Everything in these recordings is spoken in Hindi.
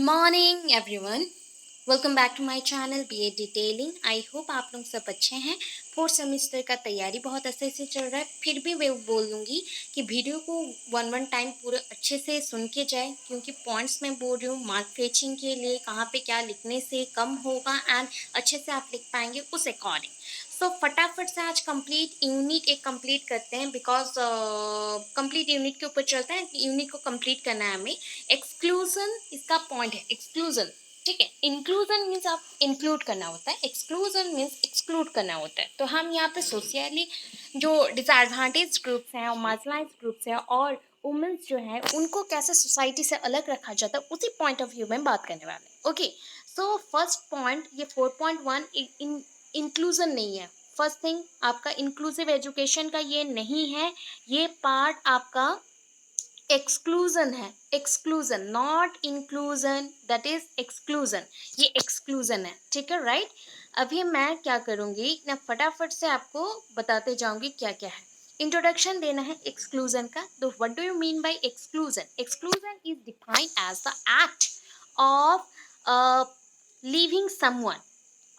Morning everyone, welcome back to my channel B A detailing. I hope आप लोग सब अच्छे हैं। फोर्थ सेमेस्टर का तैयारी बहुत अच्छे से चल रहा है। फिर भी मैं बोलूँगी कि वीडियो को वन टाइम पूरे अच्छे से सुन के जाए, क्योंकि पॉइंट्स मैं बोल रही हूँ मार्क फेचिंग के लिए, कहाँ पे क्या लिखने से कम होगा एंड अच्छे से आप लिख पाएंगे उस अकॉर्डिंग। सो फटाफट से आज कंप्लीट यूनिट एक कंप्लीट करते हैं, बिकॉज कंप्लीट यूनिट के ऊपर चलते हैं। यूनिट को कंप्लीट करना है हमें। एक्सक्लूजन इसका पॉइंट है, एक्सक्लूजन। ठीक है, इंक्लूजन मीन्स आप इंक्लूड करना होता है, एक्सक्लूजन मीन्स एक्सक्लूड करना होता है। तो हम यहाँ पे सोशली जो डिसएडवांटेज ग्रुप्स हैं और मार्जिनलाइज ग्रुप्स हैं और वुमेन्स जो है उनको कैसे सोसाइटी से अलग रखा जाता है उसी पॉइंट ऑफ व्यू में बात करने वाले हैं। ओके, सो फर्स्ट पॉइंट ये 4.1 इंक्लूजन नहीं है। फर्स्ट थिंग आपका इंक्लूसिव एजुकेशन का ये नहीं है, ये पार्ट आपका एक्सक्लूजन है। Exclusion, not inclusion, that is exclusion. ये एक्सक्लूजन है, ठीक है, राइट। अभी मैं क्या करूँगी ना, फटाफट से आपको बताते जाऊंगी क्या क्या है। इंट्रोडक्शन देना है एक्सक्लूजन का। तो what do you mean by exclusion? Exclusion is defined as the act of leaving someone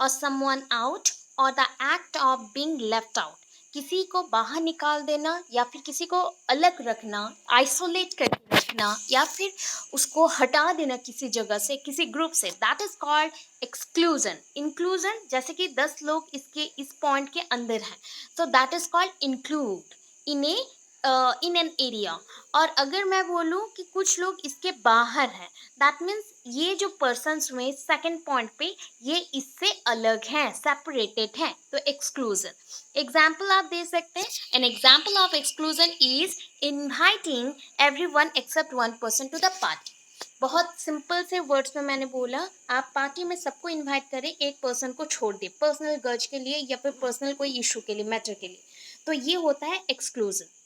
or someone out or the act of being left out। किसी को बाहर निकाल देना या फिर किसी को अलग रखना, आइसोलेट करके रखना या फिर उसको हटा देना किसी जगह से, किसी ग्रुप से, that is called exclusion. Inclusion जैसे कि 10 लोग इसके इस पॉइंट के अंदर हैं, so that is called include in A in an area. और अगर मैं बोलूँ कि कुछ लोग इसके बाहर हैं, दैट मीन्स ये जो पर्सन्स हुए सेकंड पॉइंट पे ये इससे अलग हैं, सेपरेटेड हैं, तो एक्सक्लूजन। एग्जाम्पल आप दे सकते हैं। An example of exclusion is inviting everyone except one person to the party. बहुत सिंपल से वर्ड्स में मैंने बोला, आप पार्टी में सबको इनवाइट करें, एक पर्सन को छोड़ दे पर्सनल गर्ज के लिए या फिर पर्सनल कोई इशू के लिए, मैटर के लिए, तो ये होता है exclusion.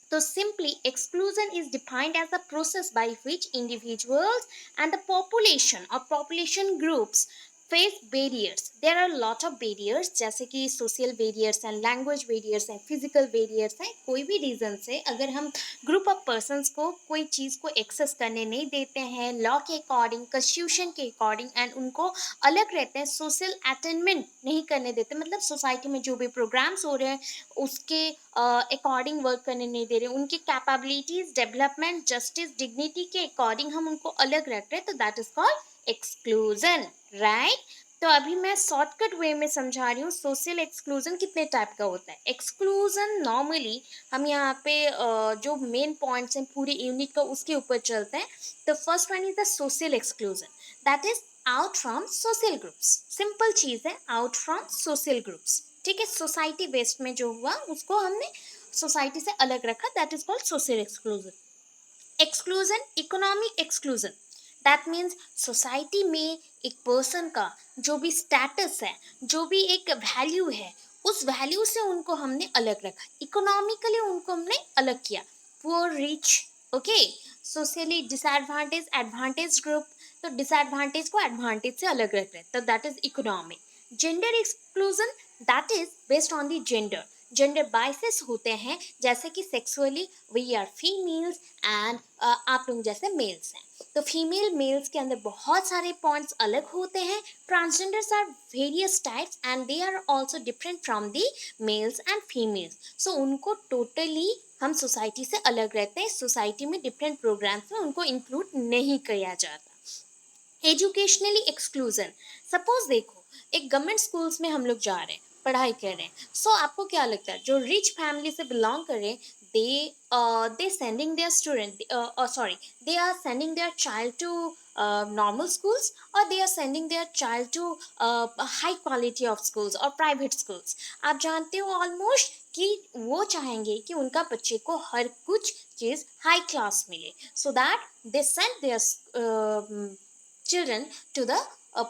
So simply exclusion is defined as the process by which individuals and the population or population groups face barriers। There are a lot of barriers, जैसे कि social barriers हैं, language barriers हैं, physical barriers हैं। कोई भी reason से अगर हम group of persons को कोई चीज़ को access करने नहीं देते हैं law के according, constitution के according, and उनको अलग रहते हैं, social attainment नहीं करने देते, मतलब society में जो भी programs हो रहे हैं उसके अकॉर्डिंग वर्क करने नहीं दे रहे, उनकी कैपेबिलिटीज, डेवलपमेंट, जस्टिस, डिग्निटी के अकॉर्डिंग हम उनको अलग रख रहे हैं, तो that is called exclusion, right. तो अभी मैं शॉर्टकट वे में समझा रही हूँ सोशल एक्सक्लूजन कितने टाइप का होता है। एक्सक्लूजन नॉर्मली हम यहाँ पे जो मेन पॉइंट्स हैं पूरे यूनिट का उसके ऊपर चलते हैं। तो first one is the social exclusion, that is out from social groups. Simple चीज है, आउट फ्रॉम सोशल ग्रुप्स, ठीक है। सोसाइटी बेस्ड में जो हुआ उसको हमने सोसाइटी से अलग रखा, that is called social exclusion. Exclusion, economic exclusion, that means society में एक पर्सन का जो भी स्टेटस है, जो भी एक वैल्यू है, उस वैल्यू से उनको हमने अलग रखा, इकोनॉमिकली उनको हमने अलग किया। Poor, rich, okay. Socially disadvantage, advantage group, तो डिसएडवांटेज को एडवांटेज से अलग रख रहे हैं, तो that is economic. Gender exclusion, that is based on the gender. Gender biases होते हैं, जैसे कि sexually we are females and आप लोग जैसे मेल्स हैं, तो फीमेल मेल्स के अंदर बहुत सारे पॉइंट्स अलग होते हैं। Transgenders are various types and they are also different from the males and females, so उनको टोटली हम सोसाइटी से अलग रहते हैं, सोसाइटी में डिफरेंट प्रोग्राम्स में उनको इंक्लूड नहीं किया जाता। एजुकेशनली एक्सक्लूजन, सपोज देखो एक गवर्नमेंट स्कूल्स में हम लोग जा रहे हैं, पढ़ाई कर रहे हैं, सो आपको क्या लगता है जो रिच फैमिली से बिलोंग कर रहे हैं, they sending their student, sorry, they are sending their child to normal schools or they are sending their child to high quality of schools or private schools। आप जानते हो ऑलमोस्ट कि वो चाहेंगे कि उनका बच्चे को हर कुछ चीज़ हाई क्लास मिले, so that they send their children to the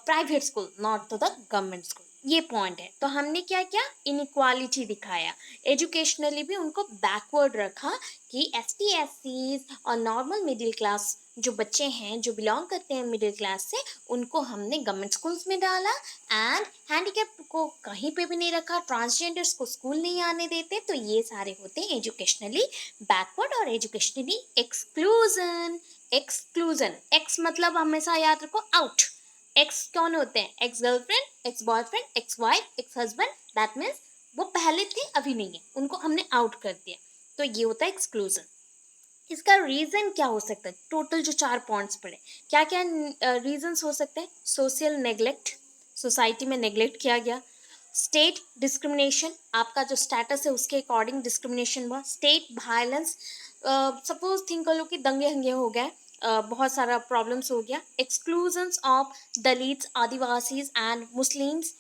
private school, not to the government school, ये पॉइंट है। तो हमने क्या किया, इनइक्वालिटी दिखाया, एजुकेशनली भी उनको बैकवर्ड रखा कि एस टी एस सीज और नॉर्मल मिडिल क्लास जो बच्चे हैं जो बिलोंग करते हैं मिडिल क्लास से, उनको हमने गवर्नमेंट स्कूल्स में डाला, एंड हैंडीकैप को कहीं पे भी नहीं रखा, ट्रांसजेंडर्स को स्कूल नहीं आने देते। तो ये सारे होते हैं एजुकेशनली बैकवर्ड और एजुकेशनली एक्सक्लूजन। एक्सक्लूजन, एक्स मतलब हमेशा याद रखो आउट। एक्स कौन होते हैं, ex girlfriend, ex boyfriend, ex wife, ex husband, that means वो पहले थे अभी नहीं है, उनको हमने आउट कर दिया। तो ये होता है एक्सक्लूजन। इसका रीजन क्या हो सकता है, टोटल जो 4 पॉइंट्स पड़े, क्या क्या रीजंस हो सकते हैं। सोशल नेग्लेक्ट, सोसाइटी में नेग्लेक्ट किया गया। स्टेट डिस्क्रिमिनेशन, आपका जो स्टेटस है उसके अकॉर्डिंग डिस्क्रिमिनेशन हुआ। स्टेट वायलेंस, सपोज थिंक कर लो कि दंगे हंगे हो गए, बहुत सारा प्रॉब्लम्स हो गया। Exclusions of Dalits, Adivasis and Muslims,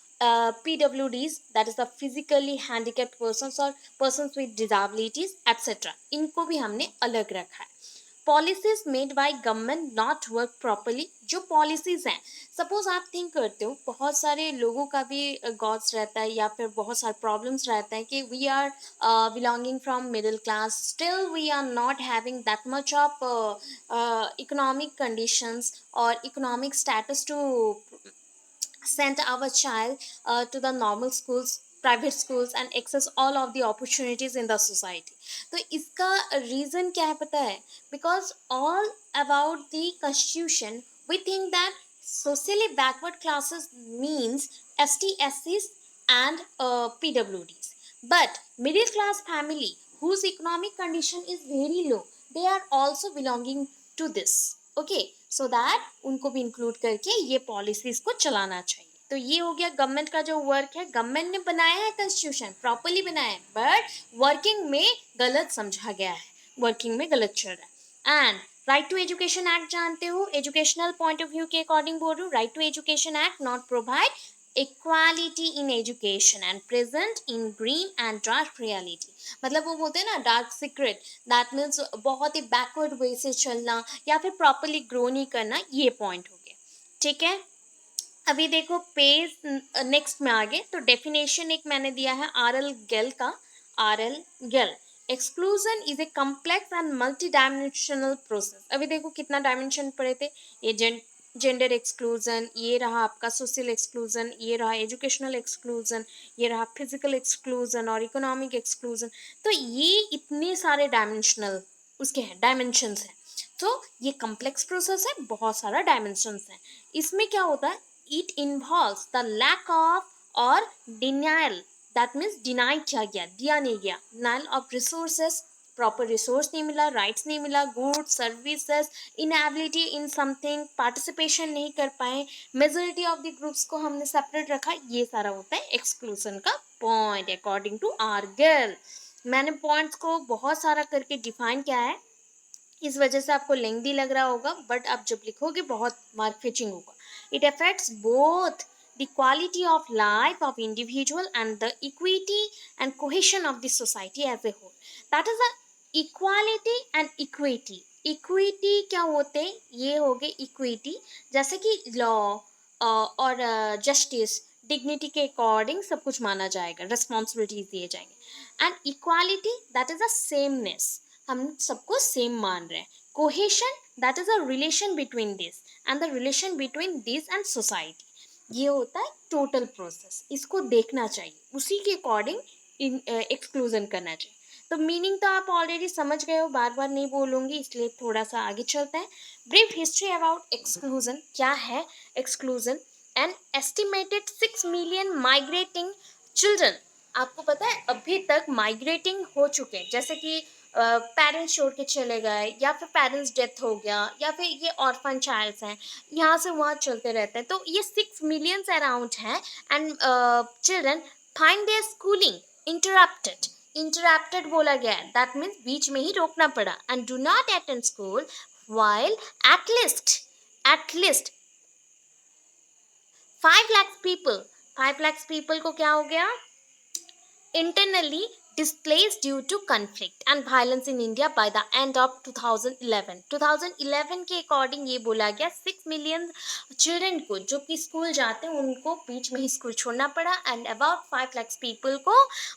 PWDs, that is the physically handicapped persons or persons with disabilities etc. इनको भी हमने अलग रखा है। Policies made by government not work properly, जो पॉलिसीज हैं, सपोज आप थिंक करते हो बहुत सारे लोगों का भी गॉड्स रहता है या फिर बहुत सारे प्रॉब्लम्स रहता है कि we are belonging from middle class, still we are not having that much of economic conditions और economic status to send our child to the normal schools, private schools and access all of the opportunities in the society. तो इसका रीज़न क्या है पता है, because all about the constitution we think that socially backward classes means ST SCs and PWDs, but middle class family whose economic condition is very low, they are also belonging to this, okay, so that उनको भी इंक्लूड करके ये पॉलिसीज को चलाना चाहिए। तो ये हो गया गवर्नमेंट का जो वर्क है, गवर्नमेंट ने बनाया है कॉन्स्टिट्यूशन, प्रॉपरली बनाया है, बट वर्किंग में गलत समझा गया है, वर्किंग में गलत चल रहा है। And right to education act जानते हो, एजुकेशनल पॉइंट ऑफ व्यू के अकॉर्डिंग बोल रही हूँ, right to education act not provide equality in education and present in green and dark reality, मतलब वो बोलते हैं ना डार्क सीक्रेट, दैट मीन्स बहुत ही बैकवर्ड वे से चलना या फिर प्रॉपरली ग्रो नहीं करना, ये पॉइंट हो गया। ठीक है, अभी देखो पेज नेक्स्ट में आगे, तो डेफिनेशन एक मैंने दिया है RL गेल का, RL Gale, exclusion is a complex and multi dimensional process. अभी देखो कितना डायमेंशन पढ़े थे, ये जेंडर एक्सक्लूजन, ये रहा आपका सोशल एक्सक्लूजन, ये रहा एजुकेशनल एक्सक्लूजन, ये रहा फिजिकल एक्सक्लूजन और इकोनॉमिक एक्सक्लूजन। तो ये इतने सारे डायमेंशनल उसके हैं, डायमेंशंस हैं। तो ये कम्प्लेक्स प्रोसेस है, बहुत सारा डायमेंशंस हैं। इसमें क्या होता है, it involves the lack of or denial, that means deny किया गया, दिया नहीं गया, denial of resources, proper resource नहीं मिला, राइट्स नहीं मिला, goods services, inability in something, participation नहीं कर पाए, मेजोरिटी ऑफ द ग्रुप्स को हमने सेपरेट रखा, ये सारा होता है एक्सक्लूजन का पॉइंट अकॉर्डिंग टू आर्गेल। मैंने पॉइंट्स को बहुत सारा करके डिफाइन किया है, इस वजह से आपको लेंथी लग रहा होगा, बट आप जब लिखोगे बहुत मार्क फिचिंग होगा। It affects both the quality of life of individual and the equity and cohesion of the society as a whole. That is the equality and equity. Equity क्या होते हैं, ये हो गए equity, जैसे कि लॉ और जस्टिस, डिग्निटी के अकॉर्डिंग सब कुछ माना जाएगा, रिस्पॉन्सिबिलिटीज दिए जाएंगे। And equality that is a sameness, हम सबको सेम मान रहे हैं। Cohesion that is a relation between this and the relation between this and society, ये होता है टोटल प्रोसेस, इसको देखना चाहिए, उसी के अकॉर्डिंग एक्सक्लूजन करना चाहिए। तो मीनिंग तो आप ऑलरेडी समझ गए हो, बार बार नहीं बोलूंगी, इसलिए थोड़ा सा आगे चलते हैं। ब्रीफ हिस्ट्री अबाउट एक्सक्लूजन, क्या है exclusion. An estimated 6 million migrating children, आपको पता है अभी तक माइग्रेटिंग हो चुके हैं, जैसे कि पेरेंट्स छोड़ के चले गए या फिर पेरेंट्स डेथ हो गया या फिर ये ऑर्फन चाइल्ड्स हैं, यहाँ से वहाँ चलते रहते हैं, तो ये 6 मिलियंस अराउंड हैं। And children find their schooling interrupted, interrupted बोला गया है, दैट मीन्स बीच में ही रोकना पड़ा, and do not attend school while at least 5 lakh people, 5 lakh people को क्या हो गया, internally displaced due to conflict and violence in India by the end of 2011. 2011 के अकॉर्डिंग ये बोला गया 6 मिलियन चिल्ड्रन को जो कि स्कूल जाते हैं उनको बीच में ही स्कूल छोड़ना पड़ा एंड अबाउट 5 लाख पीपल को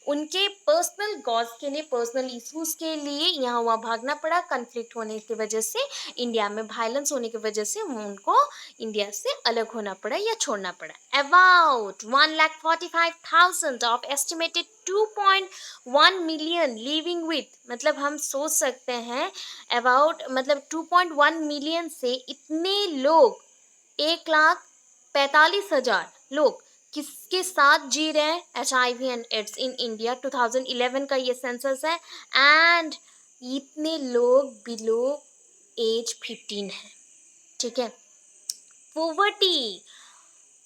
उनके पर्सनल गॉज के लिए पर्सनल इश्यूज के लिए यहाँ वहाँ भागना पड़ा कन्फ्लिक्ट होने की वजह से इंडिया में वायलेंस होने की वजह से उनको इंडिया से अलग होना पड़ा या छोड़ना पड़ा about 1,45,000 of estimated 2.1 million living with मतलब हम सोच सकते हैं अबाउट मतलब 2.1 मिलियन से इतने लोग 1,45,000 लोग किसके साथ जी रहे हैं HIV and AIDS in India 2011 का ये सेंसस है एंड इतने लोग बिलो एज 15 है ठीक है पोवर्टी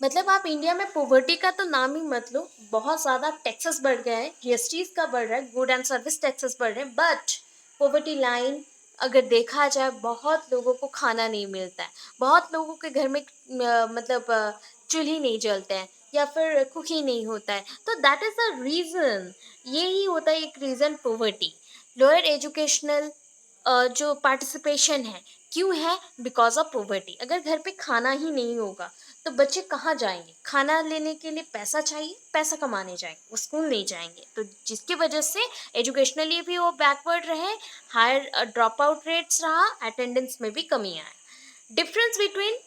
मतलब आप इंडिया में पोवर्टी का तो नाम ही मत लो बहुत ज़्यादा टैक्सेस बढ़ गए हैं जीएसटी का बढ़ रहा है गुड एंड सर्विस टैक्सेस बढ़ रहे हैं बट पोवर्टी लाइन अगर देखा जाए बहुत लोगों को खाना नहीं मिलता है बहुत लोगों के घर में मतलब चूल्हे नहीं जलते हैं या फिर कुकिंग नहीं होता है तो दैट इज़ द रीज़न यही होता है एक रीज़न पोवर्टी लोअर एजुकेशनल जो पार्टिसिपेशन है क्यों है बिकॉज ऑफ पोवर्टी अगर घर पे खाना ही नहीं होगा तो बच्चे कहाँ जाएंगे खाना लेने के लिए पैसा चाहिए पैसा कमाने जाएंगे वो स्कूल नहीं जाएंगे तो जिसकी वजह से एजुकेशनली भी वो बैकवर्ड रहे हायर ड्रॉप आउट रेट्स रहा अटेंडेंस में भी कमी आया difference between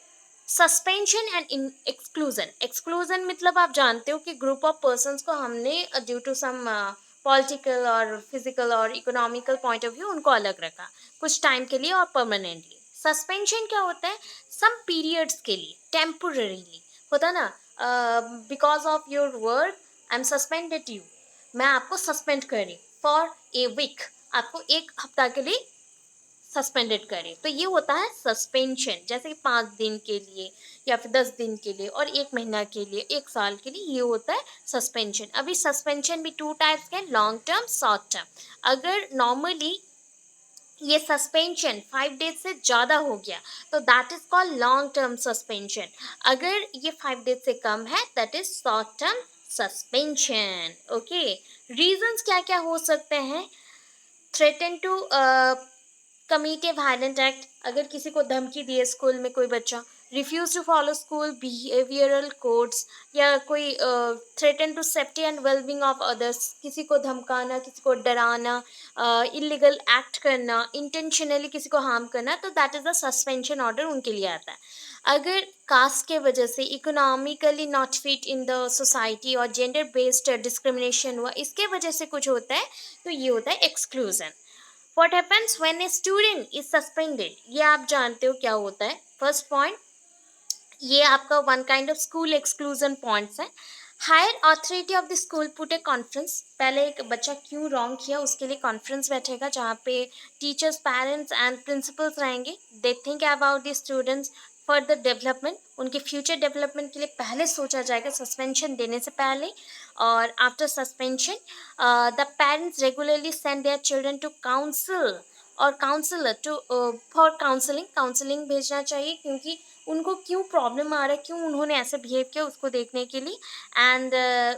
suspension and exclusion exclusion मतलब आप जानते हो कि ग्रुप ऑफ पर्सन्स को हमने ड्यू टू सम पॉलिटिकल और फिजिकल और इकोनॉमिकल पॉइंट ऑफ व्यू उनको अलग रखा कुछ टाइम के लिए और परमानेंटली सस्पेंशन क्या होता है सम पीरियड्स के लिए टेम्पोररीली होता ना because of your work I am suspended you मैं आपको सस्पेंड कर रही फॉर ए वीक आपको एक हफ्ता के लिए सस्पेंडेड करें तो ये होता है सस्पेंशन जैसे कि 5 दिन के लिए या फिर 10 दिन के लिए और 1 महीना के लिए 1 साल के लिए ये होता है सस्पेंशन अभी सस्पेंशन भी 2 टाइप्स के लॉन्ग टर्म शॉर्ट टर्म अगर नॉर्मली ये सस्पेंशन 5 डेज से ज़्यादा हो गया तो that is called long term suspension अगर ये 5 डेज से कम है that is short term suspension okay reasons क्या क्या हो सकते हैं threaten to commit a violent act अगर किसी को धमकी दिए स्कूल में कोई बच्चा refuse to follow school behavioural codes या कोई threaten to safety and wellbeing of others किसी को धमकाना किसी को डराना इलीगल एक्ट करना इंटेंशनली किसी को हार्म करना तो that is the suspension order उनके लिए आता है अगर कास्ट के वजह से economically not fit in the society और जेंडर बेस्ड डिस्क्रिमिनेशन हुआ इसके वजह से कुछ होता है तो ये होता है exclusion What happens when a student is suspended? ये आप जानते हो क्या होता है फर्स्ट पॉइंट ये आपका one kind of school exclusion points है higher authority of the school put a conference पहले एक बच्चा क्यों रॉन्ग किया उसके लिए कॉन्फ्रेंस बैठेगा जहाँ पे टीचर्स पेरेंट्स एंड प्रिंसिपल्स रहेंगे they think about the students further development उनके फ्यूचर डेवलपमेंट के लिए पहले सोचा जाएगा सस्पेंशन देने से पहले और after suspension the parents regularly send their children to council और काउंसलर टू फॉर काउंसलिंग भेजना चाहिए क्योंकि उनको क्यों प्रॉब्लम आ रहा है क्यों उन्होंने ऐसे बिहेव किया उसको देखने के लिए एंड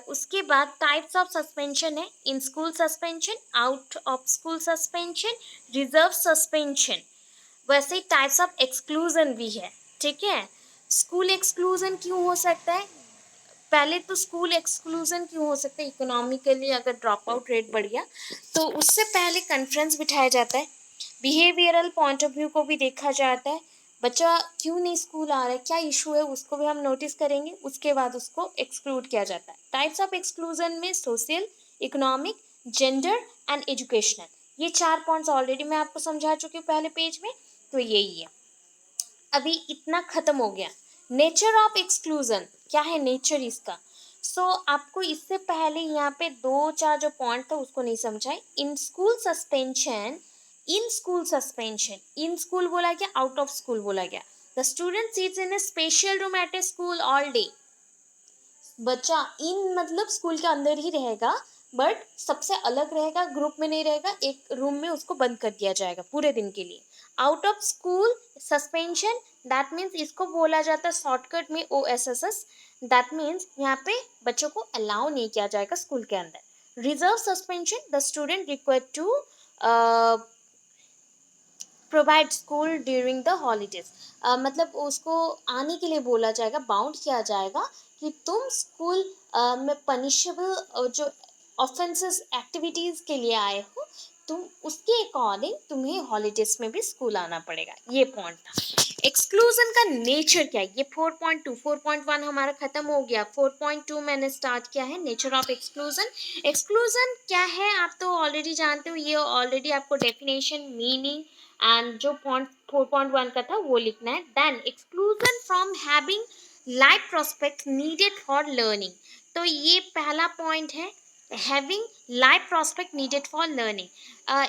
उसके बाद टाइप्स ऑफ सस्पेंशन है in school suspension out of school suspension reserve suspension वैसे ही टाइप्स ऑफ एक्सक्लूजन भी है ठीक है स्कूल एक्सक्लूजन क्यों हो सकता है पहले तो स्कूल एक्सक्लूजन क्यों हो सकता है इकोनॉमिकली अगर ड्रॉप आउट रेट बढ़ गया तो उससे पहले कॉन्फ्रेंस बिठाया जाता है बिहेवियरल पॉइंट ऑफ व्यू को भी देखा जाता है बच्चा क्यों नहीं स्कूल आ रहा है क्या इशू है उसको भी हम नोटिस करेंगे उसके बाद उसको एक्सक्लूड किया जाता है टाइप्स ऑफ एक्सक्लूजन में social economic gender and educational ये 4 पॉइंट्स ऑलरेडी मैं आपको समझा चुकी हूँ पहले पेज में तो यही है अभी इतना ख़त्म हो गया नेचर ऑफ एक्सक्लूजन क्या है नेचर इसका आपको इससे पहले यहाँ पे 2-4 जो पॉइंट था उसको नहीं समझाए in school suspension in school बोला गया आउट ऑफ स्कूल बोला गया the student seats in A special room at A school all day बच्चा इन मतलब स्कूल के अंदर ही रहेगा बट सबसे अलग रहेगा ग्रुप में नहीं रहेगा एक रूम में उसको बंद कर दिया जाएगा पूरे दिन के लिए out of school suspension that means इसको बोला जाता है शॉर्टकट में OSSS दैट मीन्स यहाँ पे बच्चों को अलाउ नहीं किया जाएगा स्कूल के अंदर Reserve suspension, the student required to uh, provide school during the holidays, मतलब उसको आने के लिए बोला जाएगा, बाउंड किया जाएगा कि तुम स्कूल में पनिशेबल जो ऑफेंसेस एक्टिविटीज़ के लिए आए हो, तुम उसके अकॉर्डिंग तुम्हें हॉलीडेज में भी स्कूल आना पड़ेगा। ये पॉइंट था। एक्सक्लूजन का नेचर क्या है, ये 4.2, 4.1 हमारा खत्म हो गया, 4.2 मैंने स्टार्ट किया है, नेचर ऑफ एक्सक्लूजन। एक्सक्लूजन क्या है आप तो ऑलरेडी जानते हो, ये ऑलरेडी आपको डेफिनेशन, मीनिंग एंड जो पॉइंट 4.1 का था वो लिखना है। Then exclusion from having life prospect needed for learning, तो ये पहला पॉइंट है, having life prospect needed for learning.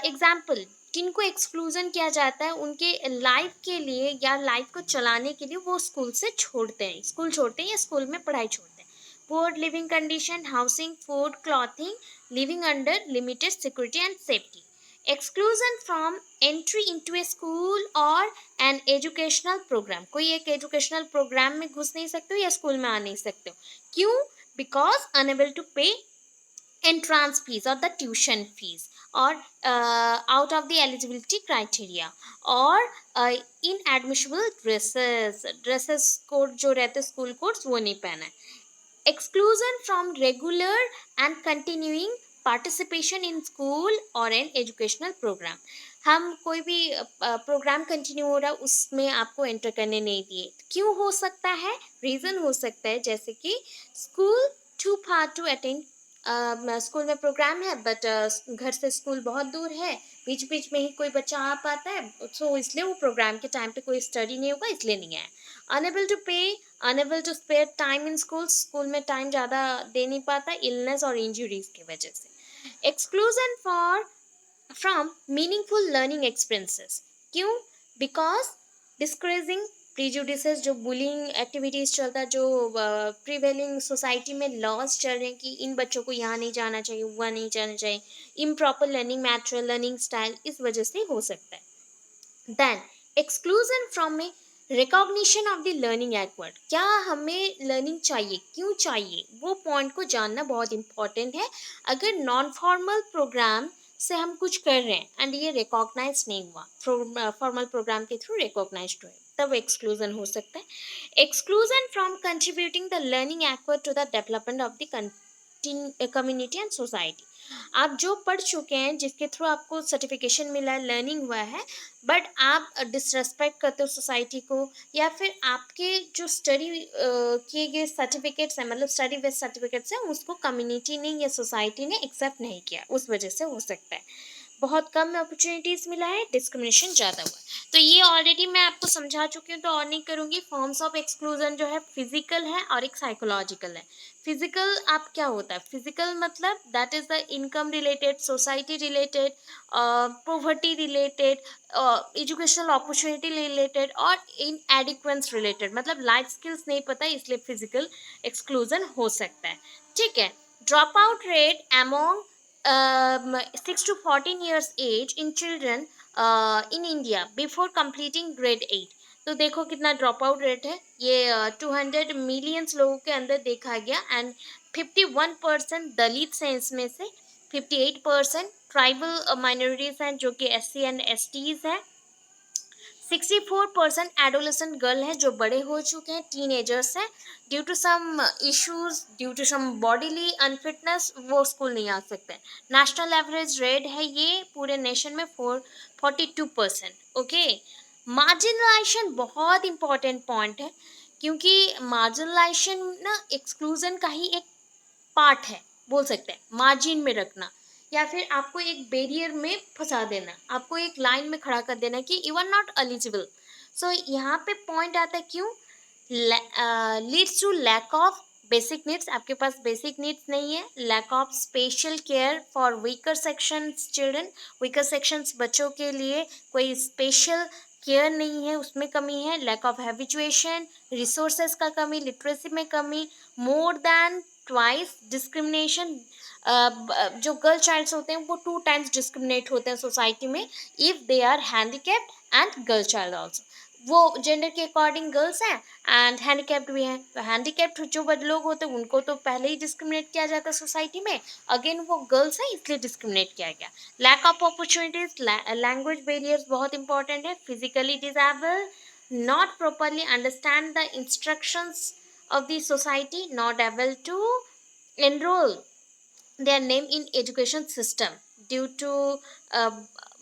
Example, किनको एक्सक्लूजन किया जाता है, उनके लाइफ के लिए या लाइफ को चलाने के लिए वो स्कूल से छोड़ते हैं, स्कूल छोड़ते हैं या स्कूल में पढ़ाई छोड़ते हैं। Poor leaving condition, housing, food, clothing, living under limited security and safety. Exclusion from entry into A school और एन एजुकेशनल प्रोग्राम, कोई एक एजुकेशनल प्रोग्राम में घुस नहीं सकते हो या स्कूल में आ नहीं सकते हो। क्यों? बिकॉज अनेबल टू पे entrance fees or the tuition fees or out of the eligibility criteria or inadmissible dresses code जो रहते स्कूल कोड्स वो नहीं पहना है। Exclusion from regular and continuing participation in school और एन एजुकेशनल प्रोग्राम, हम कोई भी प्रोग्राम कंटिन्यू हो रहा है उसमें आपको एंटर करने नहीं दिए। क्यों हो सकता है? रीज़न हो सकता है जैसे कि school to far to attend, school में प्रोग्राम है बट घर से स्कूल बहुत दूर है, बीच बीच में ही कोई बच्चा आ पाता है, सो इसलिए वो प्रोग्राम के टाइम पे कोई स्टडी नहीं होगा इसलिए नहीं आया। Unable to pay, unable to spare time in school, school में टाइम ज़्यादा दे नहीं पाता इलनेस और इंजरीज की वजह से। Exclusion for from meaningful learning experiences, क्यों? बिकॉज डिस्करेजिंग प्रीजुडिसेस, जो बुलिंग एक्टिविटीज़ चलता है, जो प्रिवेलिंग सोसाइटी में लॉज चल रहे हैं कि इन बच्चों को यहाँ नहीं जाना चाहिए, वहाँ नहीं जाना चाहिए, improper learning material, learning style, इस वजह से हो सकता है। Then exclusion from a recognition of the learning acquired, क्या हमें लर्निंग चाहिए, क्यों चाहिए, वो पॉइंट को जानना बहुत इंपॉर्टेंट है। अगर नॉन फॉर्मल प्रोग्राम से हम कुछ कर रहे हैं एंड ये रिकॉग्नाइज नहीं हुआ, फॉर्मल प्रोग्राम के थ्रू रिकॉग्नाइज हुए, तब एक्सक्लूजन हो सकता है। Exclusion from contributing the learning acquired to the development of the community and society, आप जो पढ़ चुके हैं जिसके थ्रू आपको सर्टिफिकेशन मिला है, लर्निंग हुआ है, बट आप डिसरेस्पेक्ट करते हो सोसाइटी को, या फिर आपके जो स्टडी किए गए सर्टिफिकेट्स हैं, मतलब स्टडी बेस्ड सर्टिफिकेट्स हैं, उसको कम्युनिटी ने या सोसाइटी ने एक्सेप्ट नहीं किया, उस वजह से हो सकता है। बहुत कम अपॉर्चुनिटीज़ मिला है, डिस्क्रिमिनेशन ज़्यादा हुआ है। तो ये ऑलरेडी मैं आपको समझा चुकी हूँ तो और नहीं करूँगी। फॉर्म्स ऑफ एक्सक्लूजन जो है फिजिकल है और एक साइकोलॉजिकल है। फिजिकल आप क्या होता है? फिजिकल मतलब that is the income related, society related, poverty related, educational opportunity related और इन एडिक्वेंस रिलेटेड, मतलब लाइफ स्किल्स नहीं पता इसलिए फिजिकल एक्सक्लूजन हो सकता है। ठीक है। Drop out rate among 6 to 14 years age in children in India before completing grade 8, तो देखो कितना ड्रॉप आउट रेट है, ये 200 मिलियंस लोगों के अंदर देखा गया एंड 51% दलित हैं इसमें से, 58% ट्राइबल माइनॉरिटीज़ हैं जो कि SC एंड STs हैं, 64% एडोलेसेंट गर्ल हैं जो बड़े हो चुके हैं, टीनेजर्स हैं, due to some issues, due to some bodily unfitness वो स्कूल नहीं आ सकते। नेशनल एवरेज रेट है ये पूरे नेशन में 42%। ओके। मार्जिनलाइजेशन बहुत इंपॉर्टेंट पॉइंट है, क्योंकि मार्जिनलाइजेशन ना एक्सक्लूजन का ही एक पार्ट है, बोल सकते हैं मार्जिन में रखना, या फिर आपको एक बैरियर में फंसा देना, आपको एक लाइन में खड़ा कर देना कि you are not eligible. So यहाँ पे पॉइंट आता है क्यों? Leads to lack of basic needs, आपके पास बेसिक नीड्स नहीं है, lack of special care for weaker sections children, weaker sections बच्चों के लिए कोई स्पेशल केयर नहीं है, उसमें कमी है, लैक ऑफ हैबिचुएशन, रिसोर्सेज का कमी, लिटरेसी में कमी, मोर देन ट्वाइस डिस्क्रिमिनेशन, जो गर्ल चाइल्ड्स होते हैं वो 2 times डिस्क्रिमिनेट होते हैं सोसाइटी में if they are handicapped and girl child also. वो जेंडर के अकॉर्डिंग गर्ल्स हैं एंड हैंडीकैप्ड भी हैं, तो हैंडीकैप्ड जो लोग होते हैं उनको तो पहले ही डिस्क्रिमिनेट किया जाता है सोसाइटी में, अगेन वो गर्ल्स हैं इसलिए डिस्क्रिमिनेट किया गया। Lack of opportunities, language barriers बहुत इंपॉर्टेंट है, physically disable, not properly understand the instructions of the society, not able to enroll their name in education system due to uh,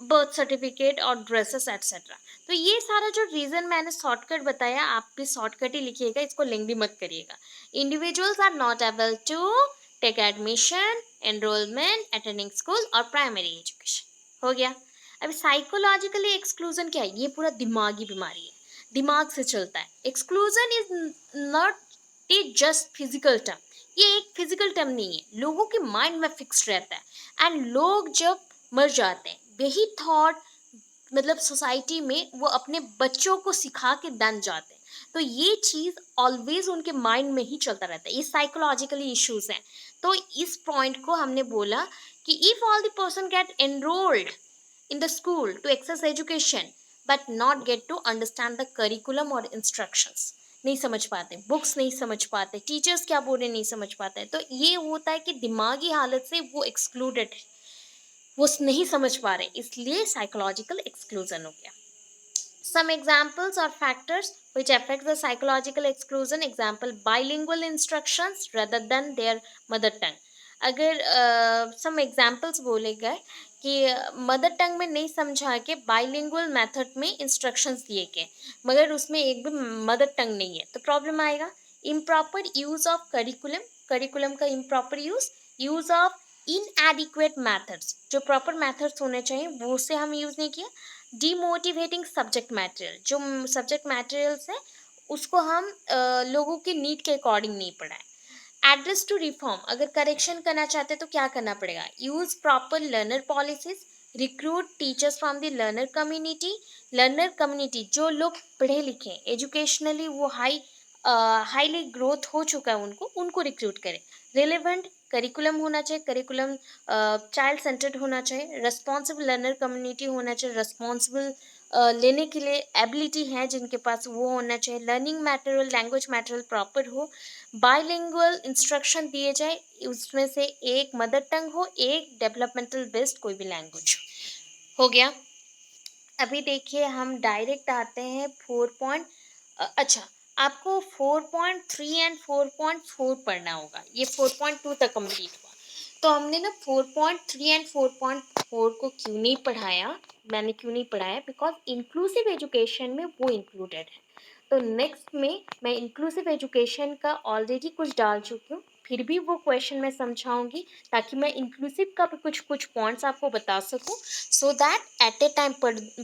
birth certificate और dresses etc। तो ये सारा जो रीज़न मैंने शॉर्टकट बताया आप भी शॉर्टकट ही लिखिएगा, इसको लेंदी मत करिएगा। Individuals are not able to take admission, enrolment, attending school और प्राइमरी एजुकेशन। हो गया। अभी साइकोलॉजिकली एक्सक्लूजन क्या है? ये पूरा दिमागी बीमारी है, दिमाग से चलता है। Exclusion is not just physical term, ये एक फिजिकल टर्म नहीं है, लोगों के माइंड में फिक्स रहता है एंड लोग जब मर जाते हैं यही थॉट मतलब सोसाइटी में वो अपने बच्चों को सिखा के दन जाते हैं, तो ये चीज़ ऑलवेज उनके माइंड में ही चलता रहता है। ये साइकोलॉजिकली इश्यूज हैं। तो इस पॉइंट को हमने बोला कि if all the person get enrolled in the school to access education but not get to understand the curriculum और instructions, नहीं समझ पाते, बुक्स नहीं समझ पाते, टीचर्स क्या बोल रहे नहीं समझ पाते, तो ये होता है कि दिमागी हालत से वो एक्सक्लूडेड है, वो नहीं समझ पा रहे, इसलिए साइकोलॉजिकल एक्सक्लूजन हो गया। Some examples or factors which affect the psychological exclusion, example bilingual instructions rather than their mother tongue। अगर some examples बोले गए कि मदर टंग में नहीं समझा के बाइलिंगुअल मेथड में इंस्ट्रक्शंस दिए गए मगर उसमें एक भी मदर टंग नहीं है तो प्रॉब्लम आएगा। Improper use of curriculum, curriculum का improper use, use of inadequate methods, जो प्रॉपर मेथड्स होने चाहिए वो से हम यूज़ नहीं किया। डीमोटिवेटिंग सब्जेक्ट मटेरियल, जो सब्जेक्ट मटेरियल्स है उसको हम लोगों के नीड के अकॉर्डिंग नहीं पढ़ाएं। एड्रेस टू रिफॉर्म, अगर करेक्शन करना चाहते हैं तो क्या करना पड़ेगा? Use proper learner policies, recruit teachers from the learner community, जो लोग पढ़े लिखे एजुकेशनली वो हाईली ग्रोथ हो चुका है उनको रिक्रूट करें। रिलेवेंट करिकुलम होना चाहिए, करिकुलम चाइल्ड सेंटर्ड होना चाहिए, रिस्पॉन्सिबल लर्नर कम्युनिटी होना चाहिए, रिस्पॉन्सिबल लेने के लिए एबिलिटी है जिनके पास वो होना चाहिए, learning material language material proper हो, बाइलिंगुअल इंस्ट्रक्शन दिए जाए, उसमें से एक मदर टंग हो, एक डेवलपमेंटल बेस्ड कोई भी लैंग्वेज हो गया। अभी देखिए हम डायरेक्ट आते हैं 4 अच्छा आपको 4.3 एंड 4.4 पढ़ना होगा, ये 4.2 तक कंप्लीट हुआ। तो हमने ना 4.3 एंड 4.4 को क्यों नहीं पढ़ाया, मैंने क्यों नहीं पढ़ाया, बिकॉज इंक्लूसिव एजुकेशन में वो इंक्लूडेड है। तो नेक्स्ट में मैं इंक्लूसिव एजुकेशन का ऑलरेडी कुछ डाल चुकी हूँ, फिर भी वो क्वेश्चन मैं समझाऊंगी ताकि मैं इंक्लूसिव का भी कुछ पॉइंट्स आपको बता सकूँ, so that at A time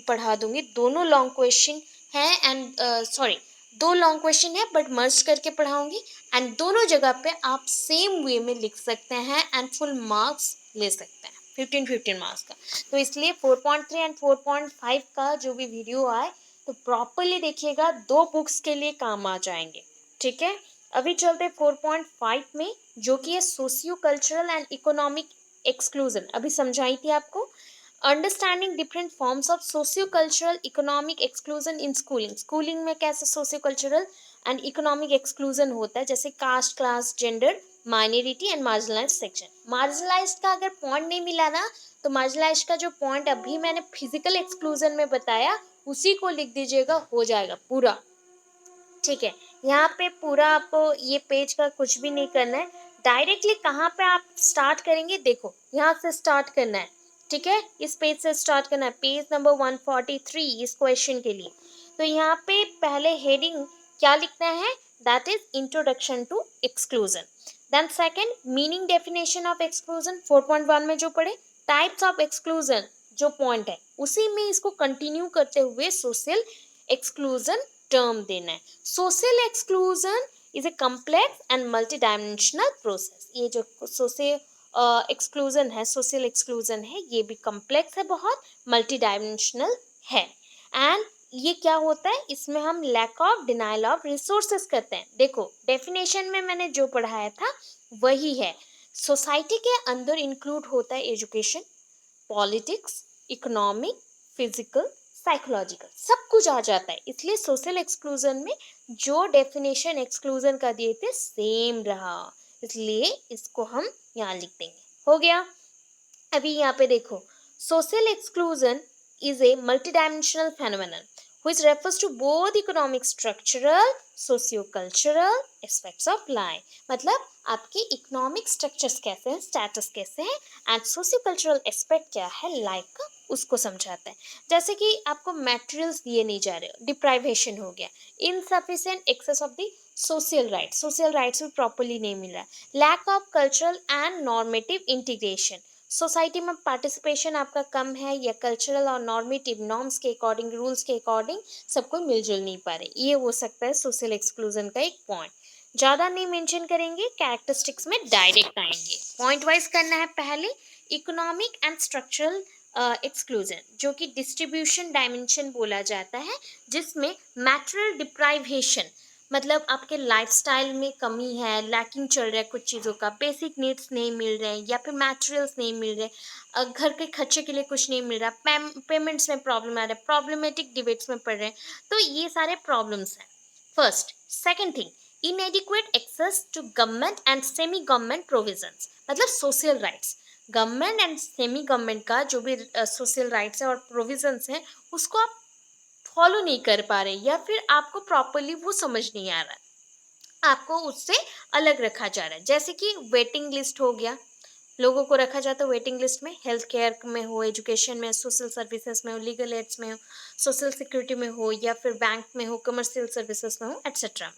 पढ़ा दूंगी। दोनों लॉन्ग क्वेश्चन हैं एंड सॉरी दो लॉन्ग क्वेश्चन है बट मर्ज करके पढ़ाऊंगी एंड दोनों जगह पे आप सेम वे में लिख सकते हैं एंड फुल मार्क्स ले सकते हैं, 15-15 मार्क्स का। तो इसलिए 4.3 एंड 4.5 का जो भी वीडियो आए तो प्रॉपरली देखिएगा, दो बुक्स के लिए काम आ जाएंगे। ठीक है, अभी चलते 4.5 में जो कि है socio cultural and economic exclusion. अभी समझाई थी आपको, understanding different forms of socio cultural economic exclusion in schooling. Schooling में कैसे socio cultural and economic exclusion होता है, जैसे caste, class, gender, minority and marginalised section. Marginalised का अगर पॉइंट नहीं मिला ना तो मार्जिनलाइज्ड का जो पॉइंट अभी मैंने फिजिकल एक्सक्लूजन में बताया उसी को लिख दीजिएगा, हो जाएगा पूरा। ठीक है, यहाँ पे पूरा आपको ये पेज का कुछ भी नहीं करना है, डायरेक्टली कहाँ पे आप स्टार्ट करेंगे, देखो यहाँ से स्टार्ट करना है। ठीक है, इस पेज से स्टार्ट करना है, पेज नंबर 143 इस क्वेश्चन के लिए। तो यहाँ पे पहले हेडिंग क्या लिखना है, that is introduction to exclusion. Then second meaning definition of exclusion 4.1 में जो पढ़े, टाइप्स ऑफ एक्सक्लूजन जो पॉइंट है उसी में इसको कंटिन्यू करते हुए सोशल एक्सक्लूजन टर्म देना है। Social exclusion is a complex and multi dimensional process. ये जो सोशल एक्सक्लूजन है, सोशल एक्सक्लूजन है, ये भी कॉम्प्लेक्स है, बहुत मल्टी डायमेंशनल है। एंड ये क्या होता है, इसमें हम lack of denial of resources करते हैं। देखो डेफिनेशन में मैंने जो पढ़ाया था वही है, सोसाइटी के अंदर इंक्लूड होता है education, politics, economic, physical, psychological, सब कुछ आ जाता है। इसलिए सोशल एक्सक्लूजन में जो डेफिनेशन एक्सक्लूजन का दिए थे सेम रहा, इसलिए इसको हम यहाँ लिख देंगे। हो गया। अभी यहाँ पे देखो, social exclusion is A multidimensional phenomenon which refers to both economic structural socio-cultural aspects of life। मतलब आपके इकोनॉमिक स्ट्रक्चर्स कैसे हैं, स्टेटस कैसे हैं, एंड सोशियो कल्चरल एस्पेक्ट क्या है लाइफ का, उसको समझाता है। जैसे कि आपको मटेरियल्स दिए नहीं जा रहे, डिप्राइवेशन हो गया, insufficient access of the social rights भी प्रॉपरली नहीं मिल रहा है, lack of cultural and normative integration, society में पार्टिसिपेशन आपका कम है, या कल्चरल और नॉर्मेटिव नॉर्म्स के अकॉर्डिंग, रूल्स के अकॉर्डिंग सबको मिलजुल नहीं पा रहे, ये हो सकता है सोशल एक्सक्लूजन का एक पॉइंट। ज़्यादा नहीं मेंशन करेंगे, कैरेक्टरिस्टिक्स में डायरेक्ट आएंगे, पॉइंट वाइज करना है। पहले इकोनॉमिक एंड स्ट्रक्चरल एक्सक्लूजन, जो कि डिस्ट्रीब्यूशन डायमेंशन बोला जाता है, जिसमें मैटेरियल डिप्राइवेशन, मतलब आपके लाइफस्टाइल में कमी है, लैकिंग चल रहा है कुछ चीज़ों का, बेसिक नीड्स नहीं मिल रहे हैं, या फिर मटेरियल्स नहीं मिल रहे, घर के खर्चे के लिए कुछ नहीं मिल रहा, पेमेंट्स में प्रॉब्लम आ रहा है, प्रॉब्लमेटिक डिबेट्स में पड़ रहे हैं, तो ये सारे प्रॉब्लम्स हैं first. Second thing, inadequate access to government and semi government provisions, मतलब social rights, government and semi government का जो भी सोशल राइट्स है और प्रोविजंस हैं, उसको आप फॉलो नहीं कर पा रहे, या फिर आपको प्रॉपरली वो समझ नहीं आ रहा है, आपको उससे अलग रखा जा रहा है। जैसे कि वेटिंग लिस्ट हो गया, लोगों को रखा जाता है वेटिंग लिस्ट में, हेल्थ केयर में हो, एजुकेशन में, सोशल सर्विसेज में हो, लीगल एड्स में हो, सोशल सिक्योरिटी में हो, या फिर बैंक में हो, कमर्शियल सर्विसेज में हो, एट्सेट्रा में।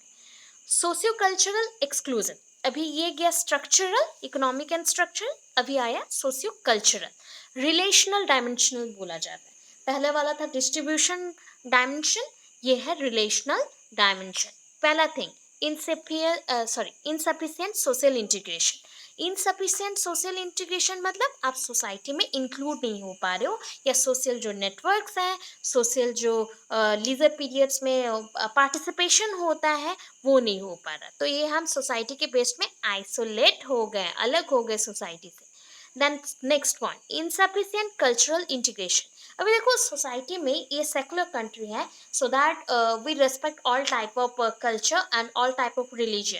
सोशियो कल्चरल एक्सक्लूजन, अभी ये गया स्ट्रक्चरल, इकोनॉमिक एंड स्ट्रक्चरल, अभी आया सोशियो कल्चरल। रिलेशनल डायमेंशनल बोला जाता है, पहले वाला था डिस्ट्रीब्यूशन डायमेंशन, ये है रिलेशनल डायमेंशन। पहला thing, insufficient social integration, insufficient social integration मतलब आप सोसाइटी में इंक्लूड नहीं हो पा रहे हो, या सोशल जो नेटवर्क्स हैं, सोशल जो लीजर पीरियड्स में पार्टिसिपेशन होता है वो नहीं हो पा रहा, तो ये हम सोसाइटी के बेस में आइसोलेट हो गए, अलग हो गए सोसाइटी से। Then next point, insufficient cultural integration, अभी देखो सोसाइटी में ये सेकुलर कंट्री है, so that we respect all type of culture and all type of religion,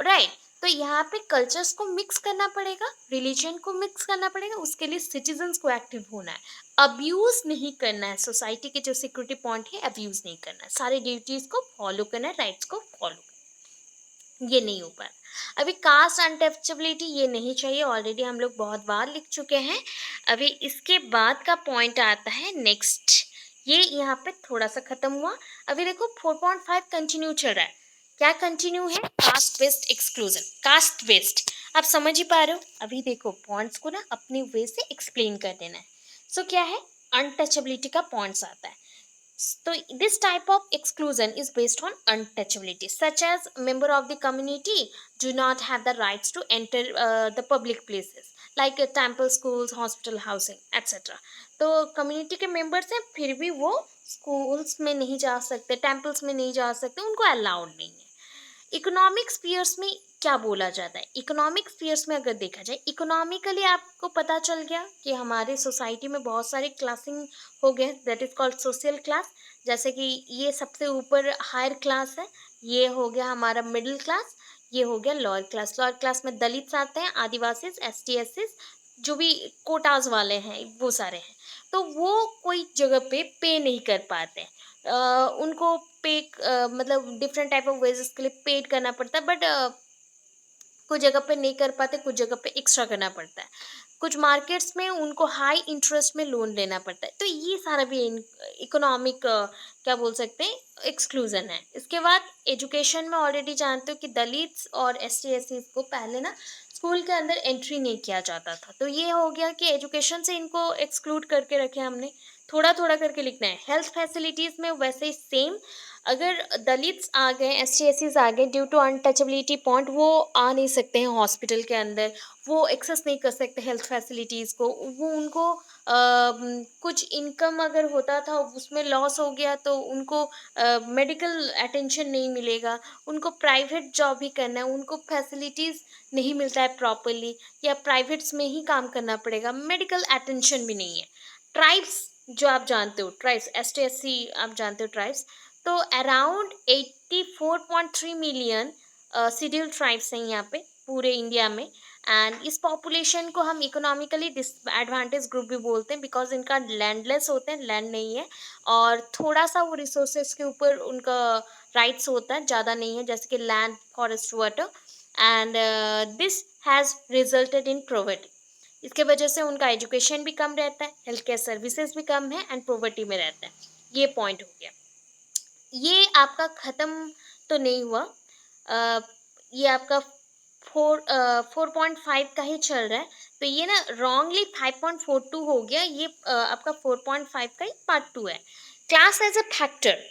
right. तो यहाँ पे कल्चर्स को मिक्स करना पड़ेगा, रिलीजन को मिक्स करना पड़ेगा, उसके लिए सिटीजन्स को एक्टिव होना है, अब्यूज नहीं करना है, सोसाइटी के जो सिक्योरिटी पॉइंट है अब्यूज नहीं करना है, सारे ड्यूटीज को फॉलो करना है, राइट्स को फॉलो करना है, ये नहीं हो पा रहा। अभी कास्ट अनटचेबिलिटी ये नहीं चाहिए, ऑलरेडी हम लोग बहुत बार लिख चुके हैं। अभी इसके बाद का पॉइंट आता है नेक्स्ट, ये यहाँ पे थोड़ा सा खत्म हुआ। अभी देखो 4.5 कंटिन्यू चल रहा है, क्या कंटिन्यू है, caste based exclusion, caste based, आप समझ ही पा रहे हो। अभी देखो पॉइंट्स को ना अपने वे से एक्सप्लेन कर देना है। सो क्या है, अनटचेबिलिटी का पॉइंट्स आता है। So this type of exclusion is based on untouchability, such as member of the community do not have the rights to enter the public places like temple, schools, hospital, housing, etc. तो community के members हैं, फिर भी वो schools में नहीं जा सकते, temples में नहीं जा सकते, उनको allowed नहीं है। इकोनॉमिक स्फीयर्स में क्या बोला जाता है, इकोनॉमिक स्फीयर्स में अगर देखा जाए, इकोनॉमिकली आपको पता चल गया कि हमारे सोसाइटी में बहुत सारे क्लासिंग हो गए, that is called social class. जैसे कि ये सबसे ऊपर हायर क्लास है, ये हो गया हमारा मिडिल क्लास, ये हो गया लोअर क्लास। लोअर क्लास में दलित आते हैं, आदिवासी, ST SC, जो भी कोटाज वाले हैं वो सारे हैं। तो वो कोई जगह पे नहीं कर पाते हैं, उनको पे मतलब डिफरेंट टाइप ऑफ वेजेस के लिए पेड करना पड़ता है, बट कुछ जगह पे नहीं कर पाते, कुछ जगह पे एक्स्ट्रा करना पड़ता है, कुछ मार्केट्स में उनको हाई इंटरेस्ट में लोन लेना पड़ता है। तो ये सारा भी इकोनॉमिक क्या बोल सकते हैं, एक्सक्लूजन है। इसके बाद एजुकेशन में ऑलरेडी जानते हो कि दलित्स और ST SC को पहले ना स्कूल के अंदर एंट्री नहीं किया जाता था, तो ये हो गया कि एजुकेशन से इनको एक्सक्लूड करके रखे हमने, थोड़ा थोड़ा करके लिखना है। हेल्थ फैसिलिटीज़ में वैसे ही सेम, अगर दलित्स आ गए, ST SCs आ गए, ड्यू टू अनटचेबिलिटी पॉइंट वो आ नहीं सकते हैं हॉस्पिटल के अंदर, वो एक्सेस नहीं कर सकते हेल्थ फैसिलिटीज़ को, वो उनको कुछ इनकम अगर होता था उसमें लॉस हो गया तो उनको मेडिकल अटेंशन नहीं मिलेगा, उनको प्राइवेट जॉब ही करना है, उनको फैसिलिटीज़ नहीं मिलता है प्रॉपरली, या प्राइवेट्स में ही काम करना पड़ेगा, मेडिकल अटेंशन भी नहीं है। ट्राइब्स जो आप जानते हो ट्राइब्स, ST SC आप जानते हो ट्राइब्स। तो अराउंड 84.3 मिलियन शेड्यूल ट्राइब्स हैं यहाँ पे पूरे इंडिया में। एंड इस पॉपुलेशन को हम इकोनॉमिकली डिसएडवांटेज ग्रुप भी बोलते हैं, बिकॉज इनका लैंडलेस होते हैं, लैंड नहीं है, और थोड़ा सा वो रिसोर्सेज के ऊपर उनका राइट्स होता है, ज़्यादा नहीं है, जैसे कि land, forest, water. And this has resulted in poverty. इसके वजह से उनका एजुकेशन भी कम रहता है, हेल्थ केयर सर्विसेज भी कम है, एंड पॉवर्टी में रहता है। ये पॉइंट हो गया। ये आपका ख़त्म तो नहीं हुआ। अ, ये आपका 4.5 का ही चल रहा है। तो ये ना रॉन्गली 5.42 हो गया। ये आपका 4.5 का ही पार्ट 2 है। Class as a factor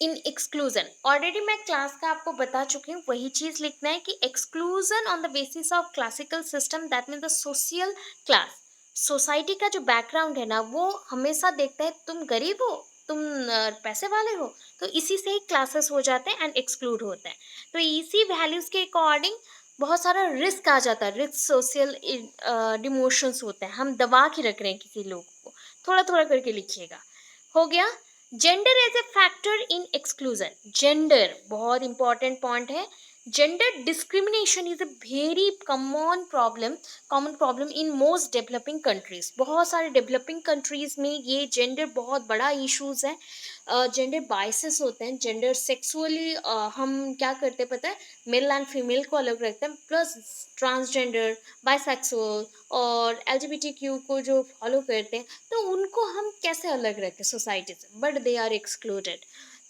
in exclusion, already मैं क्लास का आपको बता चुकी हूँ, वही चीज़ लिखना है कि exclusion on the basis of classical system, that mean the social class. Society का जो बैकग्राउंड है ना, वो हमेशा देखता है तुम गरीब हो, तुम पैसे वाले हो, तो इसी से ही क्लासेस हो जाते हैं एंड एक्सक्लूड होते हैं। तो इसी वैल्यूज़ के अकॉर्डिंग बहुत सारा रिस्क आ जाता है, रिस्क सोशल डिमोशंस होते हैं, हम दबा के रख रहे हैं किसी लोग को। थोड़ा थोड़ा करके लिखिएगा। हो गया। Gender as a factor in exclusion, gender बहुत इंपॉर्टेंट पॉइंट है। Gender discrimination is a very common problem in most developing countries. बहुत सारे डेवलपिंग कंट्रीज में ये जेंडर बहुत बड़ा इश्यूज है। जेंडर बाइसेस होते हैं, जेंडर सेक्सुअली हम क्या करते हैं पता है, मेल एंड फीमेल को अलग रखते हैं, प्लस ट्रांसजेंडर, बाइसेक्सुअल और LGBTQ को जो फॉलो करते हैं, तो उनको हम कैसे अलग रखें सोसाइटी से, बट दे आर एक्सक्लूडेड।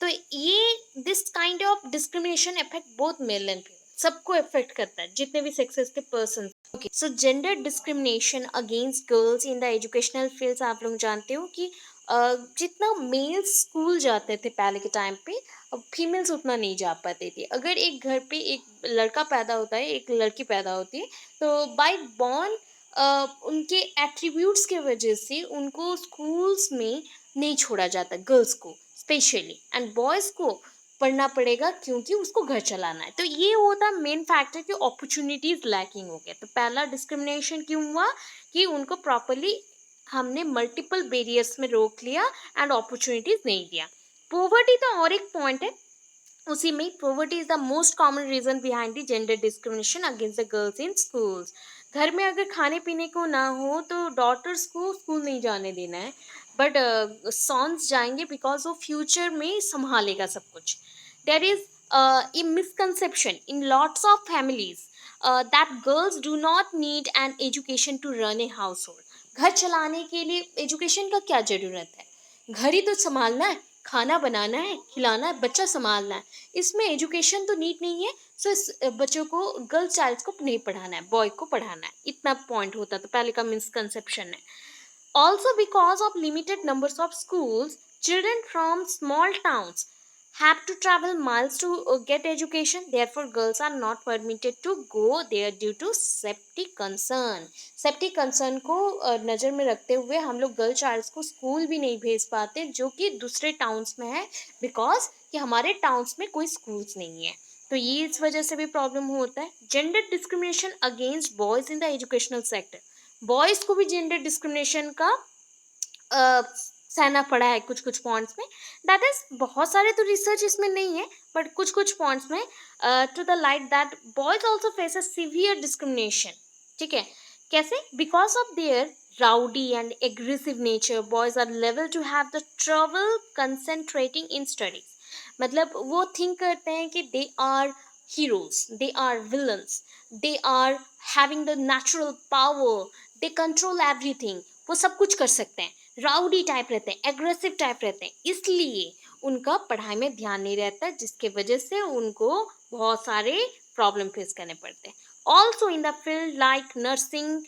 तो ये this kind of discrimination affect both male and female, सबको अफेक्ट करता है, जितने भी सेक्सेस के person. Okay, so gender discrimination against girls in the educational fields, आप लोग जानते हो कि जितना मेल्स स्कूल जाते थे पहले के टाइम पे, अब फीमेल्स उतना नहीं जा पाती थी। अगर एक घर पे एक लड़का पैदा होता है, एक लड़की पैदा होती है, तो बाय बॉर्न उनके एट्रीब्यूट्स के वजह से उनको स्कूल्स में नहीं छोड़ा जाता, गर्ल्स को स्पेशली, एंड बॉयज़ को पढ़ना पड़ेगा क्योंकि उसको घर चलाना है। तो ये होता मेन फैक्टर कि अपॉर्चुनिटीज़ लैकिंग हो गया। तो पहला डिस्क्रिमिनेशन क्यों हुआ कि उनको प्रॉपरली हमने मल्टीपल बैरियर्स में रोक लिया एंड अपॉर्चुनिटीज़ नहीं दिया। पॉवर्टी तो और एक पॉइंट है उसी में, poverty is the most common reason behind the gender discrimination against the girls in schools. घर में अगर खाने पीने को ना हो तो डॉटर्स को स्कूल नहीं जाने देना है, बट सॉन्स जाएंगे बिकॉज वो फ्यूचर में संभालेगा सब कुछ। There is a misconception in lots of families that girls do not need an education to run a household। घर चलाने के लिए एजुकेशन का क्या ज़रूरत है, घर ही तो संभालना है, खाना बनाना है, खिलाना है, बच्चा संभालना है, इसमें एजुकेशन तो नीड नहीं है। सो इस बच्चों को, गर्ल चाइल्ड को नहीं पढ़ाना है, बॉय को पढ़ाना है, इतना पॉइंट होता तो पहले का मिसकंसेप्शन है। Also, because of limited numbers of schools, children from small towns have to travel miles to get education. Therefore, girls are not permitted to go there due to safety concern. Safety concern को नज़र में रखते हुए हम लोग गर्ल चाइल्ड्स को स्कूल भी नहीं भेज पाते जो कि दूसरे टाउन्स में है, बिकॉज कि हमारे टाउन्स में कोई स्कूल्स नहीं है। तो ये इस वजह से भी प्रॉब्लम होता है। Gender discrimination against boys in the educational sector, boys को भी जेंडर डिस्क्रिमिनेशन का सहना पड़ा है कुछ कुछ पॉइंट्स में। दैट इज बहुत सारे तो रिसर्च इसमें नहीं है, बट कुछ कुछ पॉइंट्स में to the light that boys also face a severe discrimination. ठीक है, कैसे? Because of their rowdy and aggressive nature, boys are liable to have the trouble concentrating in studies। मतलब वो थिंक करते हैं कि they are heroes, they are villains, they are having the natural power, they control everything, वो सब कुछ कर सकते हैं, राउडी टाइप रहते हैं, एग्रेसिव टाइप रहते हैं, इसलिए उनका पढ़ाई में ध्यान नहीं रहता, जिसके वजह से उनको बहुत सारे प्रॉब्लम फेस करने पड़ते हैं। Also in the field like nursing,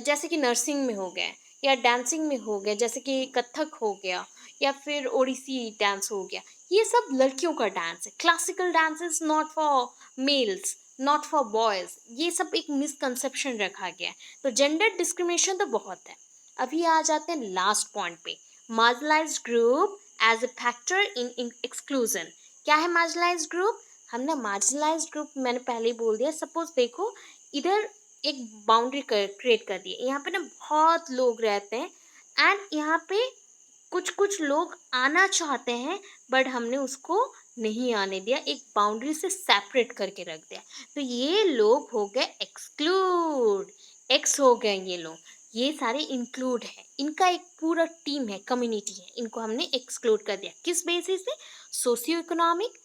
जैसे कि नर्सिंग में हो गया, या डांसिंग में हो गया, जैसे कि कथक हो गया, या फिर ओडिसी डांस हो गया, ये सब लड़कियों का डांस है। Classical dance is not for mails, not for boys, ये सब एक मिसकंसेप्शन रखा गया है। तो जेंडर डिस्क्रिमिनेशन तो बहुत है। अभी आ जाते हैं लास्ट पॉइंट पे, marginalised group as a factor in exclusion. क्या है मार्जिनलाइज्ड ग्रुप? हम ना मार्जिनलाइज्ड ग्रुप मैंने पहले ही बोल दिया। सपोज देखो, इधर एक बाउंड्री क्रिएट कर दी है, यहाँ पे ना बहुत लोग रहते हैं, एंड यहाँ पे कुछ कुछ लोग आना चाहते हैं बट हमने उसको नहीं आने दिया, एक बाउंड्री से सेपरेट करके रख दिया। तो ये लोग हो गए एक्सक्लूड, एक्स हो गए ये लोग। ये सारे इंक्लूड है, इनका एक पूरा टीम है, कम्युनिटी है, इनको हमने एक्सक्लूड कर दिया। किस बेसिस पे? सोशियो इकोनॉमिक,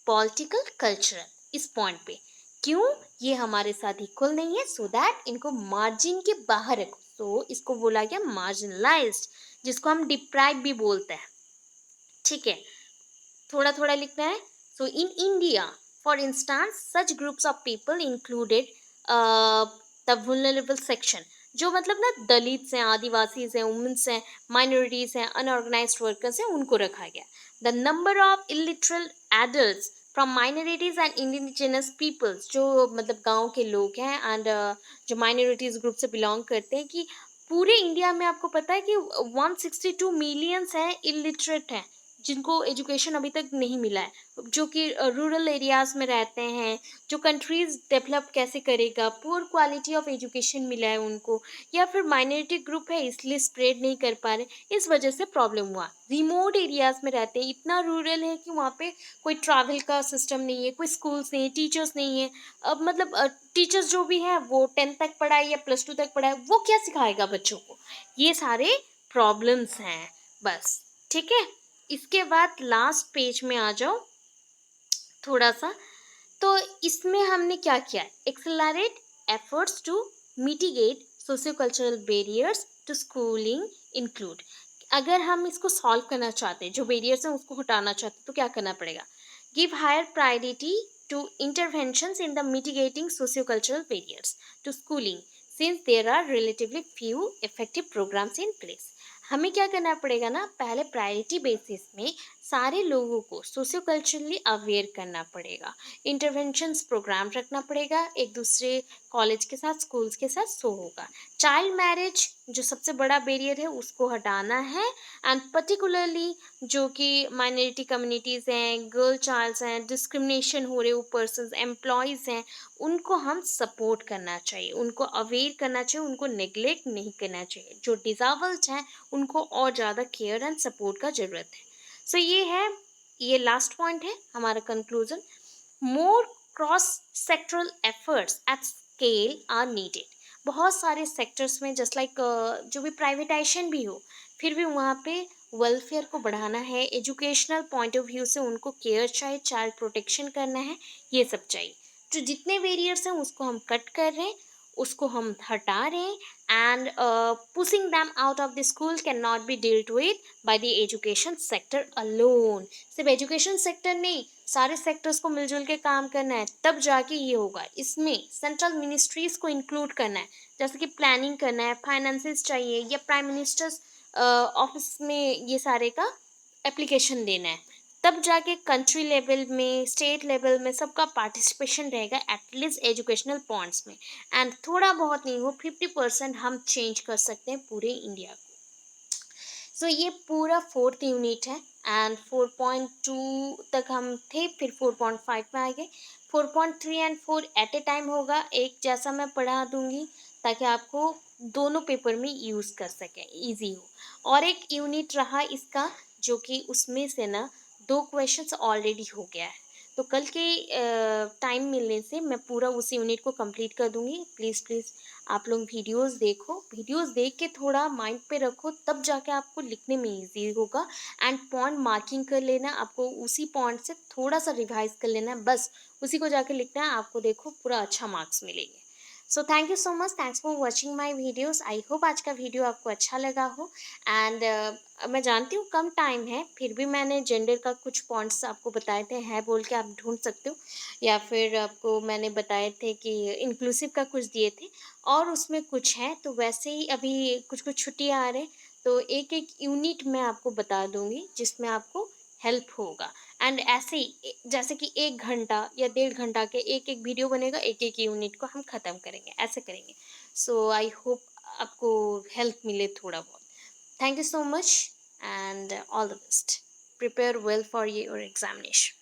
पॉलिटिकल, कल्चरल, इस पॉइंट पे। क्यों? ये हमारे साथ इक्वल नहीं है, सो दैट इनको मार्जिन के बाहर रखो। तो इसको बोला गया मार्जिनलाइज्ड, जिसको हम डिप्राइव भी बोलते हैं। ठीक है, थोड़ा थोड़ा लिखना है। So in India for instance such groups of people included the vulnerable section, जो मतलब ना दलित्स हैं, आदिवासीज हैं, वुमेन्स हैं, माइनॉरिटीज हैं, अनऑर्गेनाइज्ड वर्कर्स हैं, उनको रखा गया। The number of illiterate adults from minorities and indigenous peoples, जो मतलब गांव के लोग हैं एंड जो माइनॉरिटीज ग्रुप से बिलोंग करते हैं, कि पूरे इंडिया में आपको पता है कि 162 मिलियंस हैं इलिटरेट हैं, जिनको एजुकेशन अभी तक नहीं मिला है, जो कि रूरल एरियाज में रहते हैं। जो कंट्रीज डेवलप कैसे करेगा, पुअर क्वालिटी ऑफ एजुकेशन मिला है उनको, या फिर माइनॉरिटी ग्रुप है इसलिए स्प्रेड नहीं कर पा रहे, इस वजह से प्रॉब्लम हुआ। रिमोट एरियाज में रहते हैं, इतना रूरल है कि वहाँ पे कोई ट्रैवल का सिस्टम नहीं है, कोई स्कूल्स नहीं है, टीचर्स नहीं है। अब मतलब टीचर्स जो भी हैं वो 10th तक पढ़ाए या +2 तक पढ़ाए, वो क्या सिखाएगा बच्चों को? ये सारे प्रॉब्लम्स हैं बस। ठीक है, इसके बाद लास्ट पेज में आ जाओ थोड़ा सा। तो इसमें हमने क्या किया? Accelerate efforts to mitigate socio cultural barriers to schooling include. अगर हम इसको सॉल्व करना चाहते हैं, जो बैरियर्स हैं उसको हटाना चाहते हैं, तो क्या करना पड़ेगा? Give higher priority to interventions in the mitigating socio cultural barriers to schooling since there are relatively few effective programmes in place. हमें क्या करना पड़ेगा ना, पहले प्रायोरिटी बेसिस में सारे लोगों को सोशियो कल्चरली अवेयर करना पड़ेगा, इंटरवेंशंस प्रोग्राम रखना पड़ेगा, एक दूसरे कॉलेज के साथ, स्कूल्स के साथ सो होगा। चाइल्ड मैरिज जो सबसे बड़ा बैरियर है उसको हटाना है, एंड पर्टिकुलरली जो कि माइनॉरिटी कम्युनिटीज़ हैं, गर्ल चाइल्ड्स हैं, डिस्क्रिमिनेशन हो रहे वो पर्सन्स, एम्प्लॉयज़ हैं, उनको हम सपोर्ट करना चाहिए, उनको अवेयर करना चाहिए, उनको नेग्लेक्ट नहीं करना चाहिए। जो डिज़ाबल्ड हैं उनको और ज़्यादा केयर एंड सपोर्ट का ज़रूरत है। सो ये है, ये लास्ट पॉइंट है हमारा conclusion. More cross sectoral efforts at scale are needed. बहुत सारे सेक्टर्स में जस्ट लाइक जो भी प्राइवेटाइजेशन भी हो, फिर भी वहाँ पे वेलफेयर को बढ़ाना है, एजुकेशनल पॉइंट ऑफ व्यू से उनको केयर चाहिए, चाइल्ड प्रोटेक्शन करना है, ये सब चाहिए। जो जितने वेरियर्स हैं उसको हम कट कर रहे हैं, उसको हम हटा रहे हैं, and pushing them out of the school can not be dealt with by the education sector alone. सिर्फ एजुकेशन सेक्टर नहीं, सारे सेक्टर्स को मिलजुल के काम करना है, तब जाके ये होगा। इसमें सेंट्रल मिनिस्ट्रीज को इंक्लूड करना है, जैसे कि प्लानिंग करना है, फाइनेंसेस चाहिए, या प्राइम मिनिस्टर्स ऑफिस में ये सारे का एप्लीकेशन देना है, तब जाके कंट्री लेवल में, स्टेट लेवल में सबका पार्टिसिपेशन रहेगा एटलीस्ट एजुकेशनल पॉइंट्स में। एंड थोड़ा बहुत नहीं हो, 50% हम चेंज कर सकते हैं पूरे इंडिया को। सो ये पूरा 4th यूनिट है, एंड 4.2 तक हम थे, फिर 4.5 में आ गए। 4.3 एंड 4 एट ए टाइम होगा, एक जैसा मैं पढ़ा दूंगी ताकि आपको दोनों पेपर में यूज़ कर सकें, इजी हो। और एक यूनिट रहा इसका, जो कि उसमें से ना 2 क्वेश्चंस ऑलरेडी हो गया है, तो कल के टाइम मिलने से मैं पूरा उस यूनिट को कंप्लीट कर दूंगी। प्लीज़ प्लीज़ आप लोग वीडियोस देखो, वीडियोस देख के थोड़ा माइंड पे रखो, तब जाके आपको लिखने में इजी होगा। एंड पॉइंट मार्किंग कर लेना, आपको उसी पॉइंट से थोड़ा सा रिवाइज कर लेना है, बस उसी को जाके लिखना है, आपको देखो पूरा अच्छा मार्क्स मिलेंगे। So thank you so much, thanks for watching my videos. I hope आज का वीडियो आपको अच्छा लगा हो। एंड मैं जानती हूँ कम टाइम है, फिर भी मैंने जेंडर का कुछ पॉइंट्स आपको बताए थे, है बोल के आप ढूंढ सकते हो, या फिर आपको मैंने बताए थे कि इंक्लूसिव का कुछ दिए थे, और उसमें कुछ है। तो वैसे ही अभी कुछ कुछ छुट्टियाँ आ रहे हैं, तो एक एक यूनिट मैं आपको बता दूंगी जिसमें आपको हेल्प होगा। एंड ऐसे ही जैसे कि 1 घंटा या 1.5 घंटा के एक एक वीडियो बनेगा, एक एक यूनिट को हम ख़त्म करेंगे, ऐसे करेंगे। सो आई होप आपको हेल्प मिले थोड़ा बहुत। Thank you so much and all the best. Prepare well for your examination.